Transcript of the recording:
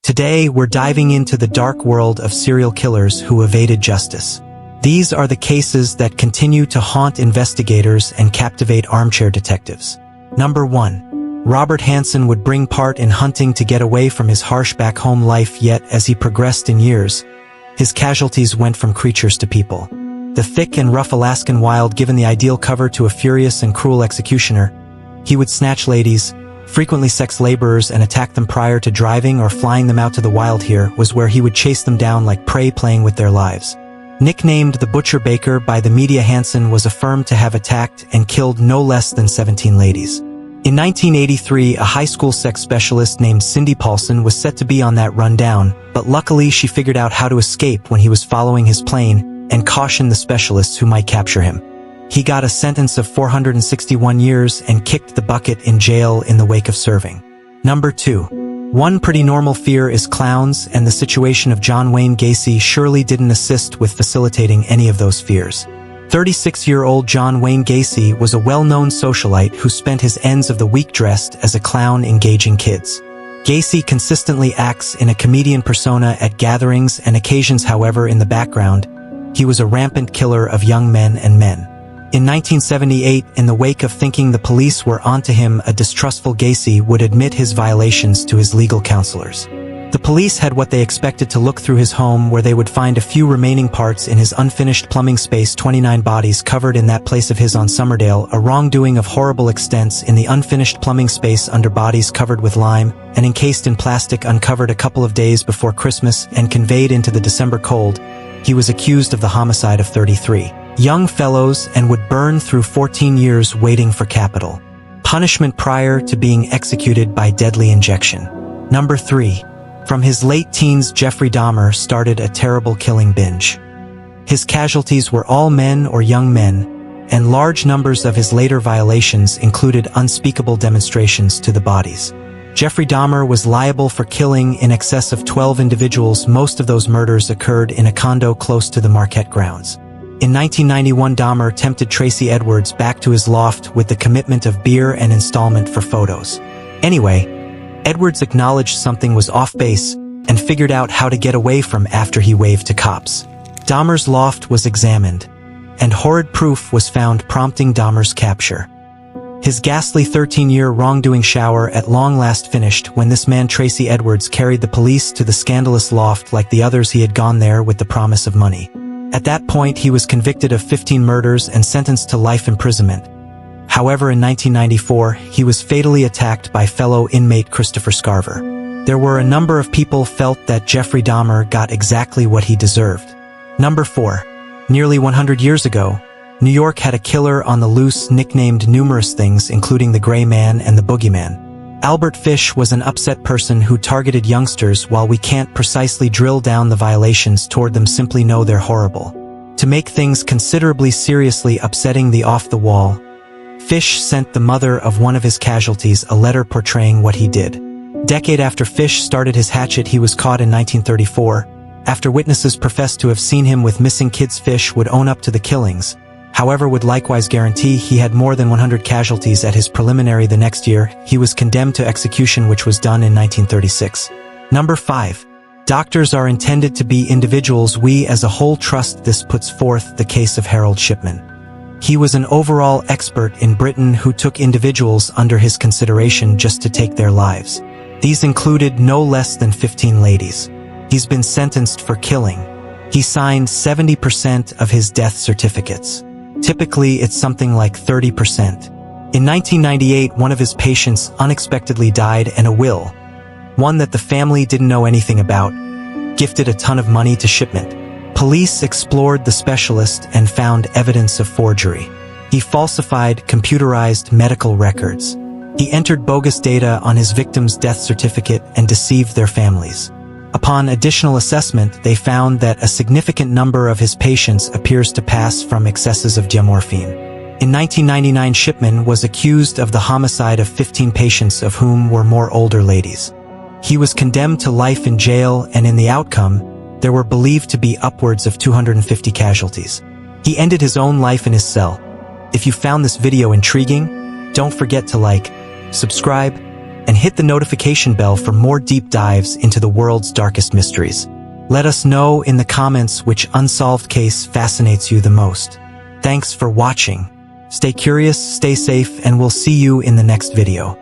Today, we're diving into the dark world of serial killers who evaded justice. These are the cases that continue to haunt investigators and captivate armchair detectives. Number 1. Robert Hansen would bring part in hunting to get away from his harsh back-home life, yet as he progressed in years, his casualties went from creatures to people. The thick and rough Alaskan wild given the ideal cover to a furious and cruel executioner. He would snatch ladies, frequently sex laborers, and attack them prior to driving or flying them out to the wild. Here was where he would chase them down like prey, playing with their lives. Nicknamed the Butcher Baker by the media, Hansen was affirmed to have attacked and killed no less than 17 ladies. In 1983, a high school sex specialist named Cindy Paulson was set to be on that rundown, but luckily she figured out how to escape when he was following his plane and cautioned the specialists who might capture him. He got a sentence of 461 years and kicked the bucket in jail in the wake of serving. Number 2. One pretty normal fear is clowns, and the situation of John Wayne Gacy surely didn't assist with facilitating any of those fears. 36-year-old John Wayne Gacy was a well-known socialite who spent his ends of the week dressed as a clown engaging kids. Gacy consistently acts in a comedian persona at gatherings and occasions. However, in the background, he was a rampant killer of young men and men. In 1978, in the wake of thinking the police were onto him, a distrustful Gacy would admit his violations to his legal counselors. The police had what they expected to look through his home, where they would find a few remaining parts in his unfinished plumbing space. 29 bodies covered in that place of his on Summerdale, a wrongdoing of horrible extents in the unfinished plumbing space under bodies covered with lime and encased in plastic, uncovered a couple of days before Christmas and conveyed into the December cold. He was accused of the homicide of 33 young fellows and would burn through 14 years waiting for capital punishment prior to being executed by deadly injection. Number 3. From his late teens, Jeffrey Dahmer started a terrible killing binge. His casualties were all men or young men, and large numbers of his later violations included unspeakable demonstrations to the bodies. Jeffrey Dahmer was liable for killing in excess of 12 individuals. Most of those murders occurred in a condo close to the Marquette grounds. In 1991, Dahmer tempted Tracy Edwards back to his loft with the commitment of beer and installment for photos. Anyway, Edwards acknowledged something was off base and figured out how to get away from after he waved to cops. Dahmer's loft was examined, and horrid proof was found prompting Dahmer's capture. His ghastly 13-year wrongdoing shower at long last finished when this man Tracy Edwards carried the police to the scandalous loft. Like the others, he had gone there with the promise of money. At that point, he was convicted of 15 murders and sentenced to life imprisonment. However, in 1994, he was fatally attacked by fellow inmate Christopher Scarver. There were a number of people felt that Jeffrey Dahmer got exactly what he deserved. Number 4. Nearly 100 years ago, New York had a killer on the loose nicknamed numerous things, including the Gray Man and the Boogeyman. Albert Fish was an upset person who targeted youngsters. While we can't precisely drill down the violations toward them, simply know they're horrible. To make things considerably seriously upsetting, the off-the-wall, Fish sent the mother of one of his casualties a letter portraying what he did. Decade after Fish started his hatchet, he was caught in 1934. After witnesses professed to have seen him with missing kids, Fish would own up to the killings, however would likewise guarantee he had more than 100 casualties at his preliminary. The next year, he was condemned to execution, which was done in 1936. Number 5. Doctors are intended to be individuals we as a whole trust. This puts forth the case of Harold Shipman. He was an overall expert in Britain who took individuals under his consideration just to take their lives. These included no less than 15 ladies. He's been sentenced for killing. He signed 70% of his death certificates. Typically, it's something like 30%. In 1998, one of his patients unexpectedly died, and a will, one that the family didn't know anything about, gifted a ton of money to Shipman. Police explored the specialist and found evidence of forgery. He falsified computerized medical records. He entered bogus data on his victims' death certificate and deceived their families. Upon additional assessment, they found that a significant number of his patients appears to pass from excesses of diamorphine. In 1999, Shipman was accused of the homicide of 15 patients, of whom were more older ladies. He was condemned to life in jail, and in the outcome, there were believed to be upwards of 250 casualties. He ended his own life in his cell. If you found this video intriguing, don't forget to like, subscribe, and hit the notification bell for more deep dives into the world's darkest mysteries. Let us know in the comments which unsolved case fascinates you the most. Thanks for watching. Stay curious, stay safe, and we'll see you in the next video.